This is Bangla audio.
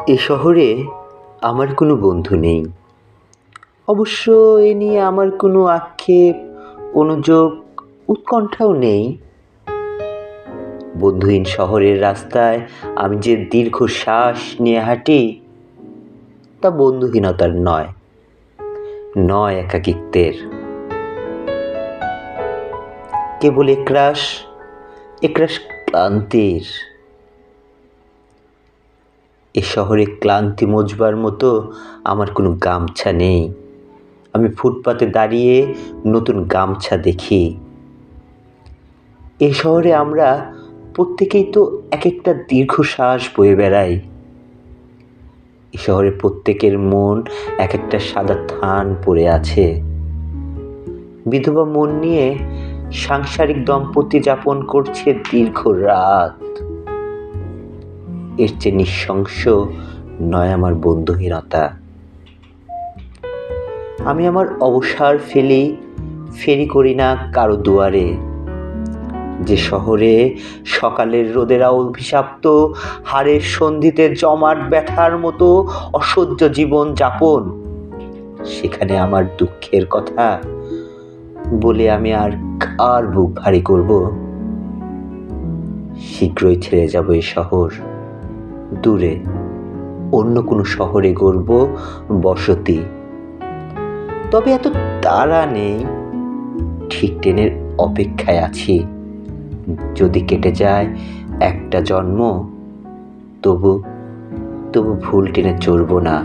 এ শহরে আমার কোনো বন্ধু নেই। অবশ্য এ নিয়ে আমার কোনো আক্ষেপ, অনুযোগ, উৎকণ্ঠাও নেই। বন্ধুহীন শহরের রাস্তায় আমি যে দীর্ঘশ্বাস নিয়ে হাঁটি, তা বন্ধুহীনতার নয়, নয় একাকিত্বের। কেবল একরাশ ক্লান্তির। এ শহরে ক্লান্তি মোচবার মতো আমার কোনো গামছা নেই। আমি ফুটপাতে দাঁড়িয়ে নতুন গামছা দেখি। এ শহরে আমরা প্রত্যেকেই তো এক একটা দীর্ঘশ্বাস বয়ে বেড়াই। এ শহরে প্রত্যেকের মন এক একটা সাদা থান পড়ে আছে। বিধবা মন নিয়ে সাংসারিক দম্পতি যাপন করছে দীর্ঘ রাত। এর চেয়ে নৃশংস নয় আমার বন্ধুহীনতা। আমি আমার অবসর ফেরি করি না কারো দুয়ারে। যে শহরে সকালের রোদেরা অভিশাপ্ত, হাড়ের সন্ধিতে জমাট ব্যথার মতো অসহ্য জীবন যাপন, সেখানে আমার দুঃখের কথা বলে আমি আর কার বুক ভারী করব? শীঘ্রই ছেড়ে যাব এই শহর, দূরে অন্য কোনো শহরে গড়ব বসতি। তবে এত তাড়া নেই, ঠিক ট্রেনের অপেক্ষায় আছি। যদি কেটে যায় একটা জন্ম, তবু ভুল ট্রেনে চড়ব না।